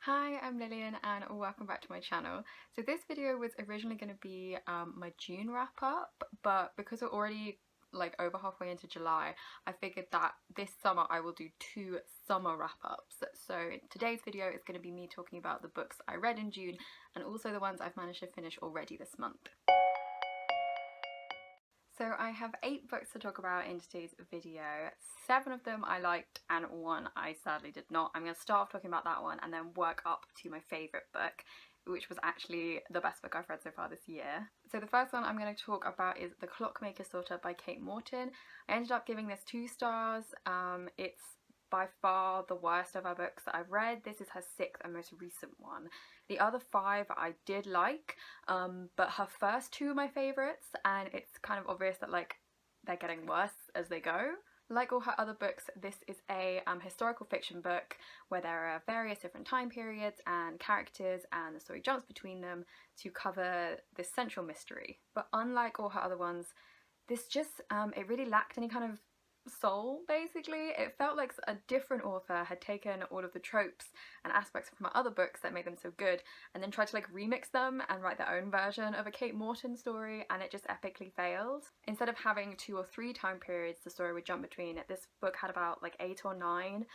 Hi, I'm Lillian and welcome back to my channel. So this video was originally going to be my June wrap up, but because we're already like over halfway into July, I figured that this summer I will do two summer wrap ups. So today's video is going to be me talking about the books I read in June and also the ones I've managed to finish already this month. So I have 8 books to talk about in today's video. 7 of them I liked and 1 I sadly did not. I'm going to start off talking about that one and then work up to my favourite book, which was actually the best book I've read so far this year. So the first one I'm going to talk about is The Clockmaker Sorter by Kate Morton. I ended up giving this 2 stars. It's by far the worst of her books that I've read. This is her 6th and most recent one. The other 5 I did like, but her first 2 are my favourites, and it's kind of obvious that like they're getting worse as they go. Like all her other books, this is a historical fiction book where there are various different time periods and characters, and the story jumps between them to cover this central mystery. But unlike all her other ones, this just, it really lacked any kind of soul, basically. It felt like a different author had taken all of the tropes and aspects from my other books that made them so good and then tried to like remix them and write their own version of a Kate Morton story, and it just epically failed. Instead of having 2 or 3 time periods the story would jump between, this book had about like 8 or 9.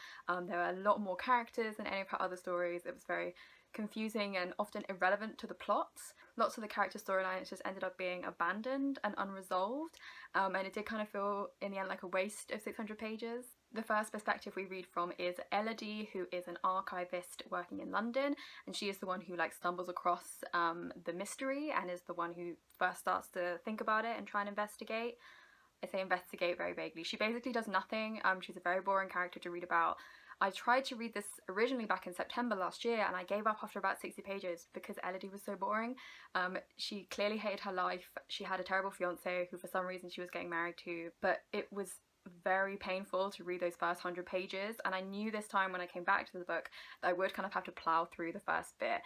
There were a lot more characters than any of her other stories. It was very confusing and often irrelevant to the plots. Lots of the character storylines just ended up being abandoned and unresolved, and it did kind of feel in the end like a waste of 600 pages. The first perspective we read from is Elodie, who is an archivist working in London, and she is the one who like stumbles across the mystery and is the one who first starts to think about it and try and investigate. I say investigate very vaguely. She basically does nothing. She's a very boring character to read about. I tried to read this originally back in September last year and I gave up after about 60 pages because Elodie was so boring. She clearly hated her life. She had a terrible fiance who for some reason she was getting married to, but it was very painful to read those first 100 pages, and I knew this time when I came back to the book that I would kind of have to plough through the first bit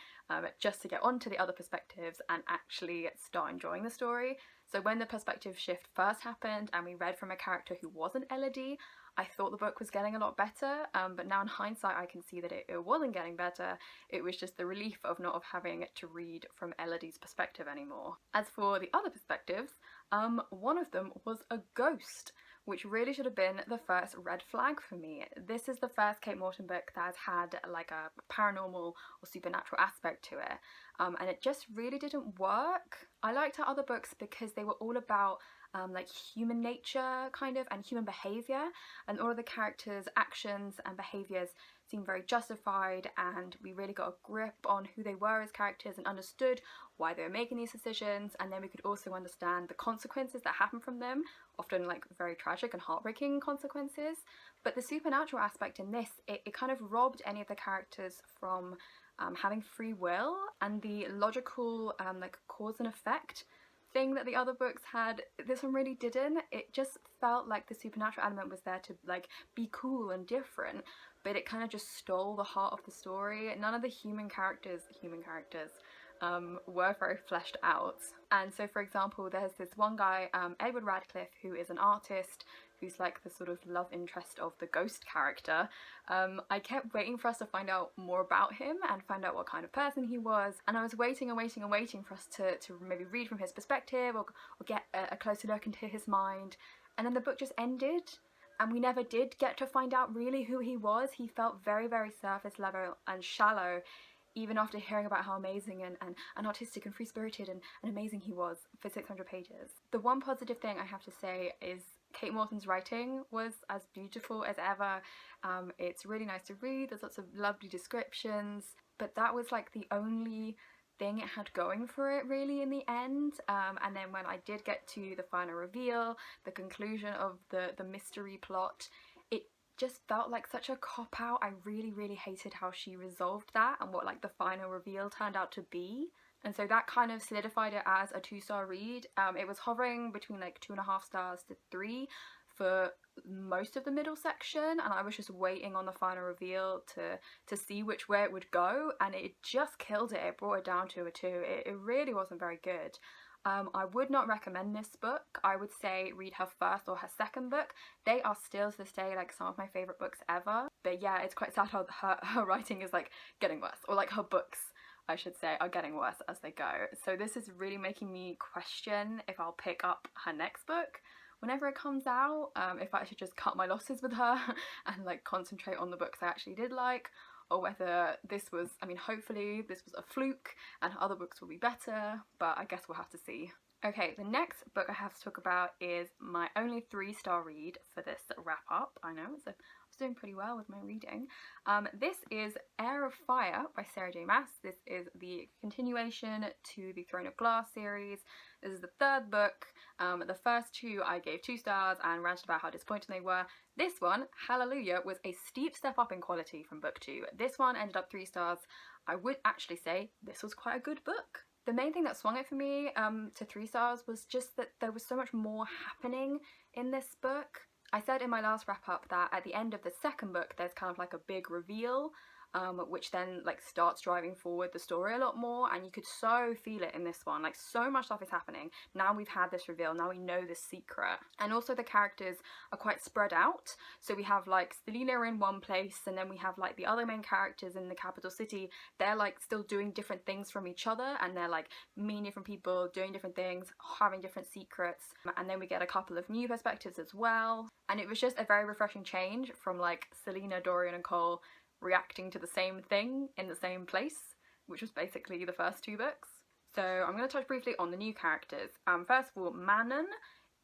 just to get onto the other perspectives and actually start enjoying the story. So when the perspective shift first happened and we read from a character who wasn't Elodie, I thought the book was getting a lot better, but now in hindsight I can see that it wasn't getting better. It was just the relief of not having to read from Elodie's perspective anymore. As for the other perspectives, one of them was a ghost, which really should have been the first red flag for me. This is the first Kate Morton book that has had like a paranormal or supernatural aspect to it, and it just really didn't work. I liked her other books because they were all about like human nature kind of and human behaviour, and all of the characters' actions and behaviours seemed very justified, and we really got a grip on who they were as characters and understood why they were making these decisions, and then we could also understand the consequences that happen from them, often like very tragic and heartbreaking consequences. But the supernatural aspect in this, it kind of robbed any of the characters from having free will, and the logical like cause and effect thing that the other books had, this one really didn't. It just felt like the supernatural element was there to like be cool and different, but it kind of just stole the heart of the story. None of the human characters were very fleshed out. And so for example, there's this one guy, Edward Radcliffe, who is an artist who's like the sort of love interest of the ghost character. I kept waiting for us to find out more about him and find out what kind of person he was, and I was waiting and waiting and waiting for us to maybe read from his perspective or get a closer look into his mind, and then the book just ended and we never did get to find out really who he was. He felt very, very surface level and shallow, even after hearing about how amazing and artistic and free-spirited and amazing he was for 600 pages. The one positive thing I have to say is Kate Morton's writing was as beautiful as ever. It's really nice to read, there's lots of lovely descriptions, but that was like the only thing it had going for it really in the end. And then when I did get to the final reveal, the conclusion of the mystery plot, it just felt like such a cop-out. I really, really hated how she resolved that and what like the final reveal turned out to be. And so that kind of solidified it as a 2-star read. It was hovering between like 2.5 stars to 3 for most of the middle section, and I was just waiting on the final reveal to see which way it would go, and it just killed it. It brought it down to a 2. It really wasn't very good. I would not recommend this book. I would say read her first or her second book. They are still to this day like some of my favourite books ever. But yeah, it's quite sad how her writing is like getting worse, or like her books, I should say, are getting worse as they go. So this is really making me question if I'll pick up her next book whenever it comes out, if I should just cut my losses with her and like concentrate on the books I actually did like, or whether this was, I mean, hopefully this was a fluke and other books will be better, but I guess we'll have to see. Okay, the next book I have to talk about is my only 3-star read for this wrap up. I know, so I was doing pretty well with my reading. This is Heir of Fire by Sarah J Maas. This is the continuation to the Throne of Glass series. This is the 3rd book. The first 2 I gave 2 stars and ranted about how disappointing they were. This one, hallelujah, was a steep step up in quality from book 2. This one ended up 3 stars. I would actually say this was quite a good book. The main thing that swung it for me to 3 stars was just that there was so much more happening in this book. I said in my last wrap up that at the end of the 2nd book there's kind of like a big reveal, which then like starts driving forward the story a lot more, and you could so feel it in this one. Like, so much stuff is happening. Now we've had this reveal, now we know the secret. And also the characters are quite spread out. So we have like Selena in one place, and then we have like the other main characters in the capital city. They're like still doing different things from each other, and they're like meeting different people, doing different things, having different secrets. And then we get a couple of new perspectives as well. And it was just a very refreshing change from like Selena, Dorian and Cole reacting to the same thing in the same place, which was basically the first 2 books. So I'm going to touch briefly on the new characters. First of all, Manon,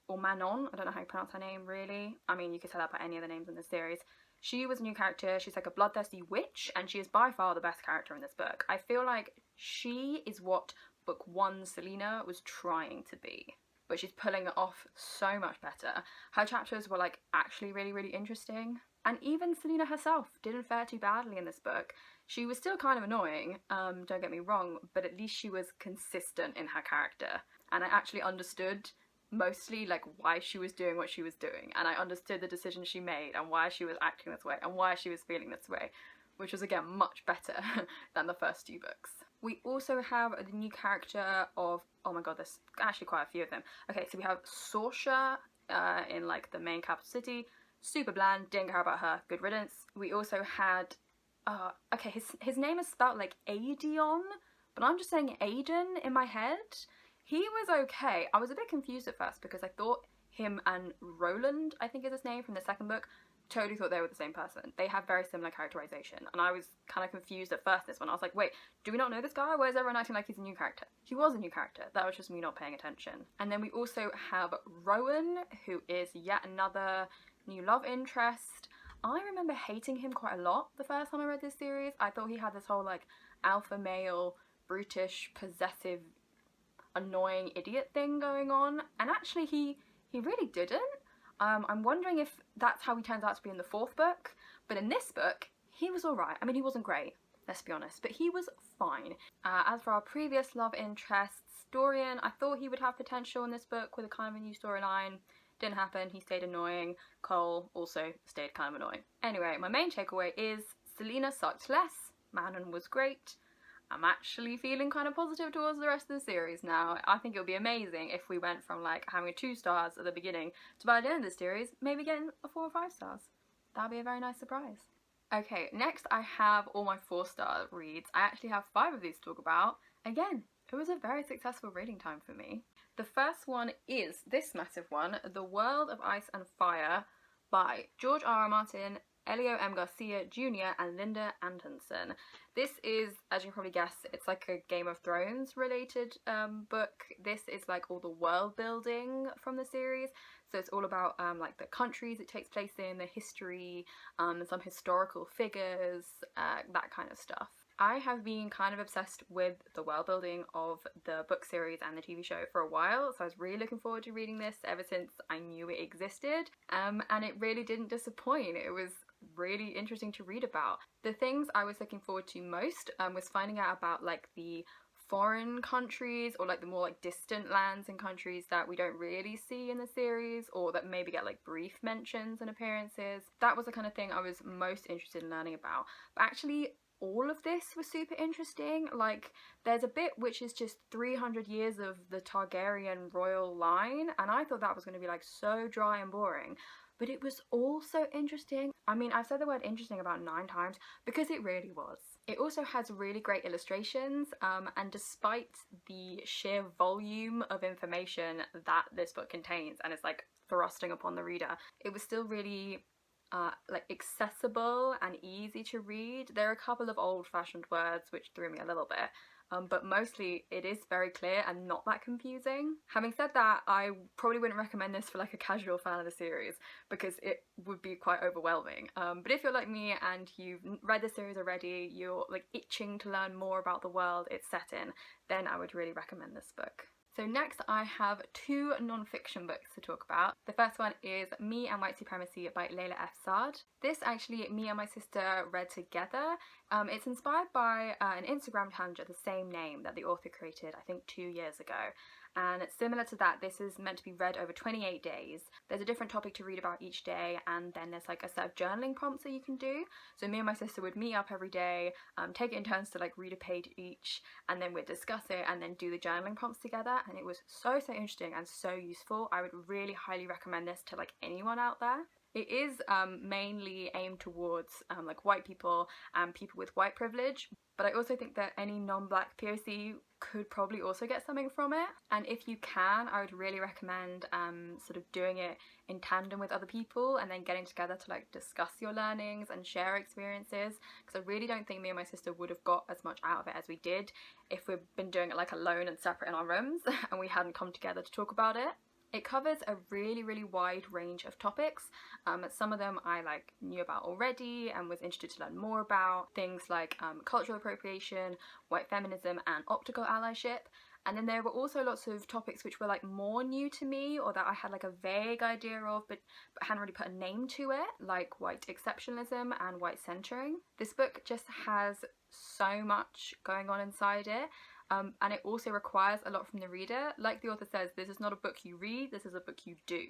or Manon, I don't know how you pronounce her name really. I mean, you could say that by any of the names in this series. She was a new character. She's like a bloodthirsty witch, and she is by far the best character in this book. I feel like she is what book 1 Selena was trying to be, but she's pulling it off so much better. Her chapters were like actually really, really interesting. And even Selena herself didn't fare too badly in this book. She was still kind of annoying, don't get me wrong, but at least she was consistent in her character. And I actually understood mostly like why she was doing what she was doing. And I understood the decisions she made and why she was acting this way and why she was feeling this way, which was again much better than the first 2 books. We also have the new character of, oh my god, there's actually quite a few of them. Okay, so we have Sorcha in like the main capital city. Super bland, didn't care about her, good riddance. We also had, okay, his name is spelled like Aedion, but I'm just saying Aiden in my head. He was okay. I was a bit confused at first because I thought him and Roland, I think is his name, from the 2nd book, totally thought they were the same person. They have very similar characterization, and I was kind of confused at first this one. I was like, wait, do we not know this guy? Why is everyone acting like he's a new character? He was a new character. That was just me not paying attention. And then we also have Rowan, who is yet another new love interest. I remember hating him quite a lot the first time I read this series. I thought he had this whole like alpha male, brutish, possessive, annoying idiot thing going on, and actually he really didn't. I'm wondering if that's how he turns out to be in the 4th book, but in this book he was alright. I mean, he wasn't great, let's be honest, but he was fine. As for our previous love interests, Dorian, I thought he would have potential in this book with a kind of a new storyline. Didn't happen, he stayed annoying. Cole also stayed kind of annoying. Anyway, my main takeaway is Selena sucked less, Manon was great. I'm actually feeling kind of positive towards the rest of the series now. I think it would be amazing if we went from like having 2 stars at the beginning to by the end of the series, maybe getting a 4 or 5 stars. That'd be a very nice surprise. Okay, next I have all my 4-star reads. I actually have 5 of these to talk about. Again, it was a very successful reading time for me. The first one is this massive one, The World of Ice and Fire by George R.R. Martin, Elio M. Garcia Jr. and Linda Antonsen. This is, as you can probably guess, it's like a Game of Thrones related book. This is like all the world building from the series. So it's all about like the countries it takes place in, the history, some historical figures, that kind of stuff. I have been kind of obsessed with the world building of the book series and the TV show for a while, so I was really looking forward to reading this ever since I knew it existed, and it really didn't disappoint. It was really interesting to read about. The things I was looking forward to most was finding out about like the foreign countries, or like the more like distant lands and countries that we don't really see in the series, or that maybe get like brief mentions and appearances. That was the kind of thing I was most interested in learning about. But actually all of this was super interesting. Like, there's a bit which is just 300 years of the Targaryen royal line, and I thought that was going to be like so dry and boring. But it was also interesting. I mean, I've said the word interesting about 9 times because it really was. It also has really great illustrations, and despite the sheer volume of information that this book contains, and it's like thrusting upon the reader, it was still really like accessible and easy to read. There are a couple of old-fashioned words which threw me a little bit, but mostly it is very clear and not that confusing. Having said that, I probably wouldn't recommend this for like a casual fan of the series because it would be quite overwhelming. But if you're like me and you've read the series already, you're like itching to learn more about the world it's set in, then I would really recommend this book. So next I have 2 non-fiction books to talk about. The first one is Me and White Supremacy by Layla F. Saad. This actually me and my sister read together. It's inspired by an Instagram challenge of the same name that the author created I think 2 years ago. And similar to that, this is meant to be read over 28 days. There's a different topic to read about each day, and then there's like a set of journaling prompts that you can do. So me and my sister would meet up every day, take it in turns to like read a page each, and then we'd discuss it and then do the journaling prompts together. And it was so interesting and so useful. I would really highly recommend this to like anyone out there. It is mainly aimed towards like white people and people with white privilege, but I also think that any non-black POC could probably also get something from it. And if you can, I would really recommend sort of doing it in tandem with other people and then getting together to like discuss your learnings and share experiences, because I really don't think me and my sister would have got as much out of it as we did if we'd been doing it like alone and separate in our rooms and we hadn't come together to talk about it. It covers a really wide range of topics. Some of them I like knew about already and was interested to learn more about. Things like cultural appropriation, white feminism and optical allyship. And then there were also lots of topics which were like more new to me or that I had like a vague idea of but hadn't really put a name to it, like white exceptionalism and white centering. This book just has so much going on inside it. And it also requires a lot from the reader. Like the author says, this is not a book you read, this is a book you do.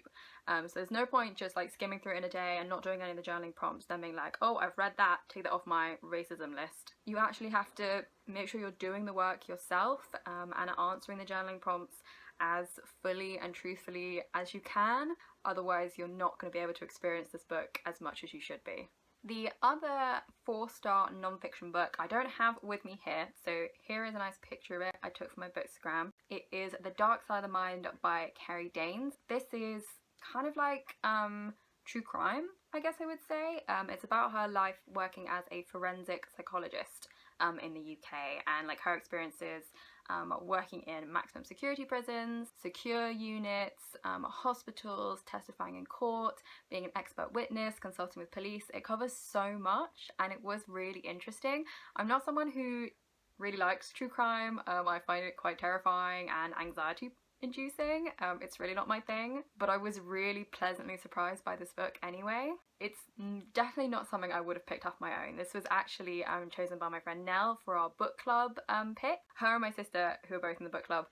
So there's no point just like skimming through it in a day and not doing any of the journaling prompts, then being like, oh, I've read that, take that off my racism list. You actually have to make sure you're doing the work yourself and answering the journaling prompts as fully and truthfully as you can. Otherwise, you're not going to be able to experience this book as much as you should be. The other 4-star non-fiction book I don't have with me here, so here is a nice picture of it I took from my Bookstagram. It is The Dark Side of the Mind by Kerry Danes. This is kind of like true crime, I guess I would say. It's about her life working as a forensic psychologist in the UK and like her experiences working in maximum security prisons, secure units, hospitals, testifying in court, being an expert witness, consulting with police. It covers so much and it was really interesting. I'm not someone who really likes true crime. I find it quite terrifying and anxiety inducing. It's really not my thing, but I was really pleasantly surprised by this book anyway. It's definitely not something I would have picked off my own. This was actually chosen by my friend Nell for our book club pick. Her and my sister, who are both in the book club,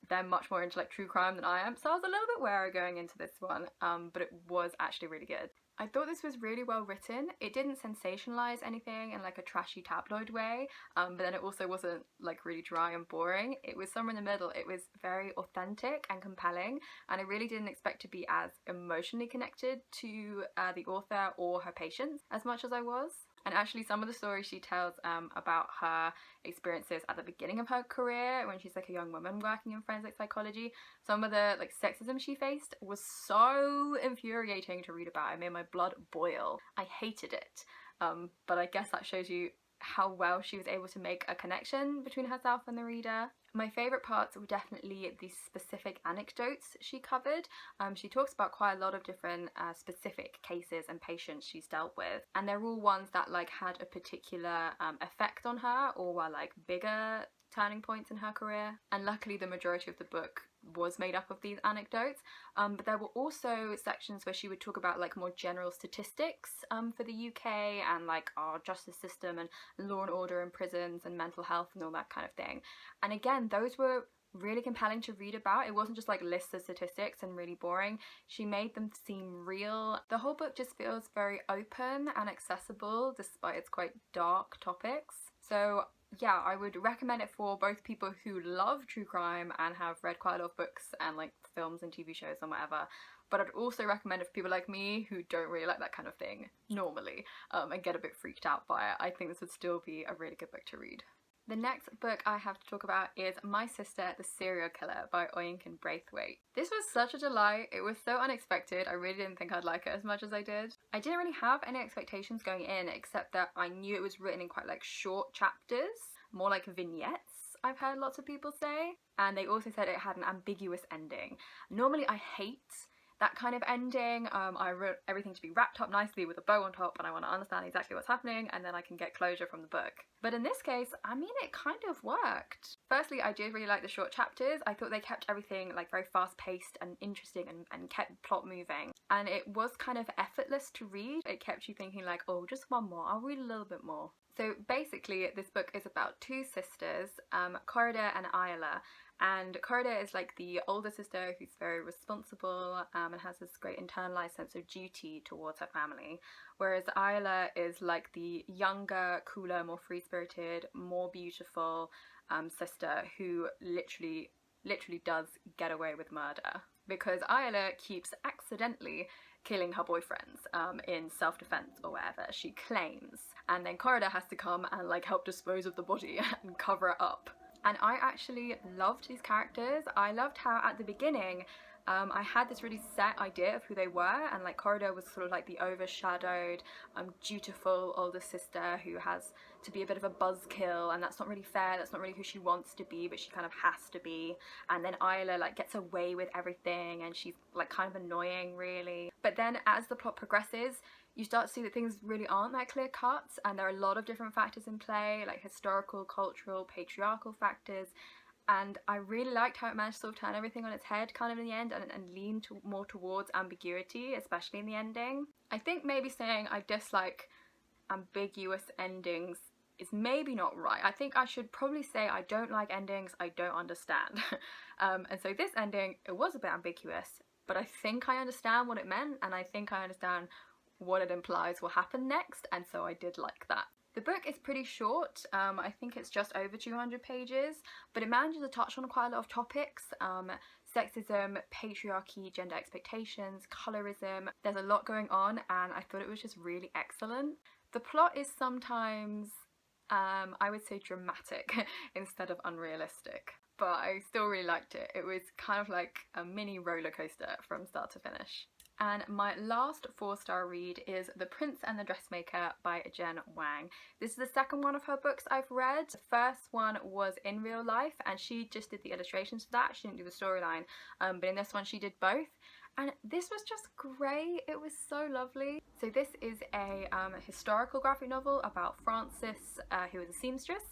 they're much more into like true crime than I am, so I was a little bit wary going into this one, but it was actually really good. I thought this was really well written. It didn't sensationalize anything in like a trashy tabloid way, but then it also wasn't like really dry and boring. It was somewhere in the middle. It was very authentic and compelling, and I really didn't expect to be as emotionally connected to the author or her patients as much as I was. And actually some of the stories she tells about her experiences at the beginning of her career when she's like a young woman working in forensic psychology, some of the like sexism she faced was so infuriating to read about. It made my blood boil. I hated it. But I guess that shows you how well she was able to make a connection between herself and the reader. My favourite parts were definitely the specific anecdotes she covered. She talks about quite a lot of different specific cases and patients she's dealt with, and they're all ones that like had a particular effect on her or were like bigger turning points in her career. And luckily the majority of the book was made up of these anecdotes, but there were also sections where she would talk about like more general statistics for the UK and like our justice system and law and order in prisons and mental health and all that kind of thing. And again, those were really compelling to read about. It wasn't just like lists of statistics and really boring. She made them seem real. The whole book just feels very open and accessible despite its quite dark topics. So yeah, I would recommend it for both people who love true crime and have read quite a lot of books and like films and TV shows and whatever. But I'd also recommend it for people like me who don't really like that kind of thing normally, and get a bit freaked out by it. I think this would still be a really good book to read. The next book I have to talk about is My Sister, the Serial Killer by Oyinkan Braithwaite. This was such a delight. It was so unexpected. I really didn't think I'd like it as much as I did. I didn't really have any expectations going in, except that I knew it was written in quite like short chapters, more like vignettes, I've heard lots of people say. And they also said it had an ambiguous ending. Normally I hate that kind of ending. I wrote everything to be wrapped up nicely with a bow on top, and I want to understand exactly what's happening, and then I can get closure from the book. But in this case, I mean, it kind of worked. Firstly, I did really like the short chapters. I thought they kept everything like very fast paced and interesting and kept the plot moving. And it was kind of effortless to read. It kept you thinking like, oh, just one more, I'll read a little bit more. So basically, this book is about two sisters, Corridor and Isla. And Corridor is like the older sister who's very responsible and has this great internalized sense of duty towards her family. Whereas Isla is like the younger, cooler, more free-spirited, more beautiful sister who literally does get away with murder. Because Isla keeps accidentally killing her boyfriends in self-defense or whatever she claims. And then Corridor has to come and like help dispose of the body and cover it up. And I actually loved these characters. I loved how at the beginning I had this really set idea of who they were, and like Corridor was sort of like the overshadowed, dutiful older sister who has to be a bit of a buzzkill, and that's not really fair, that's not really who she wants to be, but she kind of has to be. And then Isla like gets away with everything, and she's like kind of annoying really. But then as the plot progresses, you start to see that things really aren't that clear cut, and there are a lot of different factors in play, like historical, cultural, patriarchal factors. And I really liked how it managed to sort of turn everything on its head kind of in the end and lean more towards ambiguity, especially in the ending. I think maybe saying I dislike ambiguous endings is maybe not right. I think I should probably say I don't like endings I don't understand. And so this ending, it was a bit ambiguous, but I think I understand what it meant, and I think I understand what it implies will happen next, and so I did like that. The book is pretty short. I think it's just over 200 pages, but it manages to touch on quite a lot of topics. Sexism, patriarchy, gender expectations, colorism. There's a lot going on, and I thought it was just really excellent. The plot is sometimes, I would say, dramatic instead of unrealistic, but I still really liked it. It was kind of like a mini roller coaster from start to finish. And my last 4-star read is The Prince and the Dressmaker by Jen Wang. This is the second one of her books I've read. The first one was in real life, and she just did the illustrations for that. She didn't do the storyline, but in this one she did both. And this was just great. It was so lovely. So this is a historical graphic novel about Frances, who is a seamstress,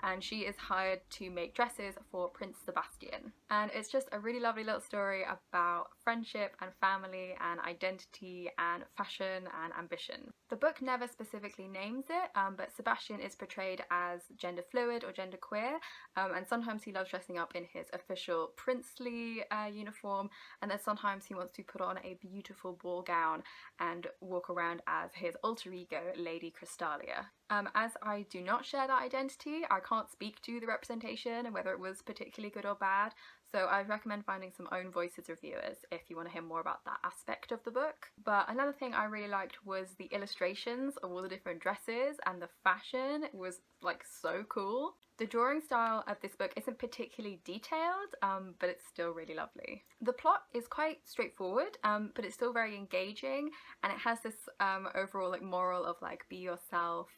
and she is hired to make dresses for Prince Sebastian. And it's just a really lovely little story about friendship and family and identity and fashion and ambition. The book never specifically names it, but Sebastian is portrayed as gender fluid or gender queer, and sometimes he loves dressing up in his official princely uniform, and then sometimes he wants to put on a beautiful ball gown and walk around as his alter ego, Lady Crystalia. As I do not share that identity, I can't speak to the representation and whether it was particularly good or bad, so I recommend finding some own voices reviewers if you want to hear more about that aspect of the book. But another thing I really liked was the illustrations of all the different dresses, and the fashion was like so cool. The drawing style of this book isn't particularly detailed, but it's still really lovely. The plot is quite straightforward, but it's still very engaging, and it has this overall like moral of like be yourself,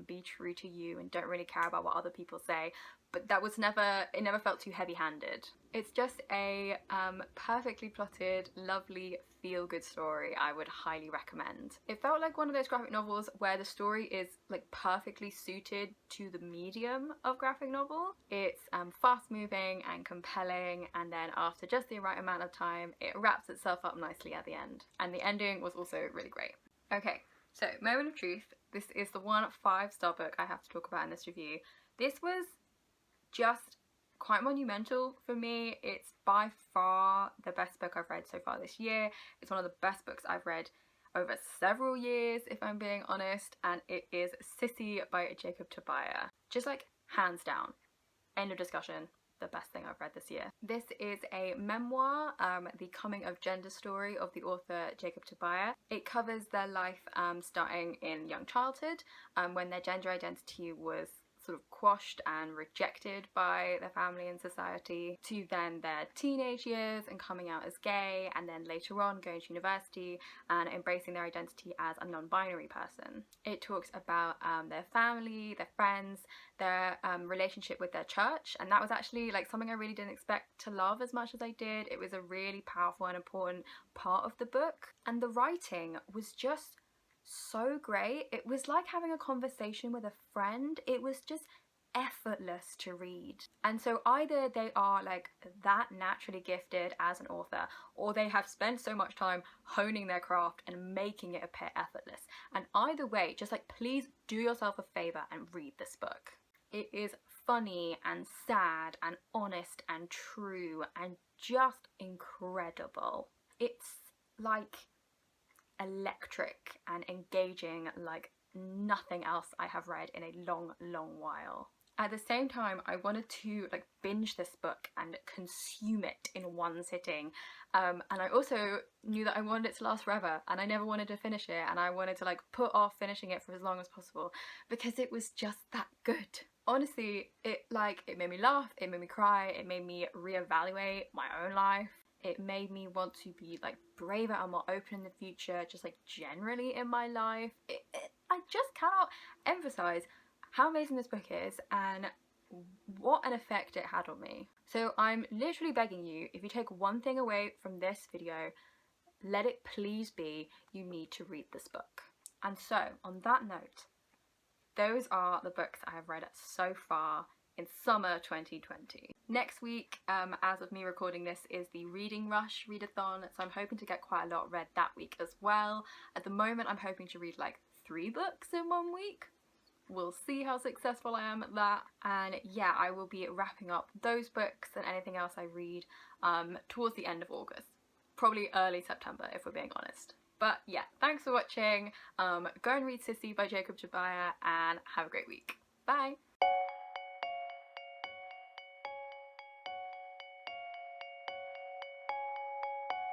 be true to you, and don't really care about what other people say. But that was never, it never felt too heavy-handed. It's just a perfectly plotted, lovely, feel-good story I would highly recommend. It felt like one of those graphic novels where the story is like perfectly suited to the medium of graphic novel. It's fast-moving and compelling, and then after just the right amount of time, it wraps itself up nicely at the end. And the ending was also really great. Okay, so moment of truth. This is the one 5-star book I have to talk about in this review. This was just quite monumental for me. It's by far the best book I've read so far this year. It's one of the best books I've read over several years, if I'm being honest, and it is Sissy by Jacob Tobiah. Just like hands down, end of discussion, the best thing I've read this year. This is a memoir, the coming of gender story of the author Jacob Tobiah. It covers their life starting in young childhood, when their gender identity was sort of quashed and rejected by their family and society, to then their teenage years and coming out as gay, and then later on going to university and embracing their identity as a non-binary person. It talks about their family, their friends, their relationship with their church, and that was actually like something I really didn't expect to love as much as I did. It was a really powerful and important part of the book, and the writing was just so great. It was like having a conversation with a friend. It was just effortless to read. And so either they are like that naturally gifted as an author, or they have spent so much time honing their craft and making it appear effortless. And either way, just like please do yourself a favor and read this book. It is funny and sad and honest and true and just incredible. It's like electric and engaging like nothing else I have read in a long while. At the same time, I wanted to like binge this book and consume it in one sitting, and I also knew that I wanted it to last forever, and I never wanted to finish it, and I wanted to like put off finishing it for as long as possible because it was just that good. Honestly, it made me laugh, it made me cry, it made me reevaluate my own life. It made me want to be like braver and more open in the future, just like generally in my life. I just cannot emphasize how amazing this book is and what an effect it had on me. So I'm literally begging you, if you take one thing away from this video, let it please be you need to read this book. And so on that note, those are the books I have read so far in summer 2020. Next week, as of me recording this, is the Reading Rush readathon, so I'm hoping to get quite a lot read that week as well. At the moment, I'm hoping to read like 3 books in 1 week. We'll see how successful I am at that. And yeah, I will be wrapping up those books and anything else I read towards the end of August. Probably early September, if we're being honest. But yeah, thanks for watching. Go and read Sissy by Jacob Tobiah and have a great week. Bye!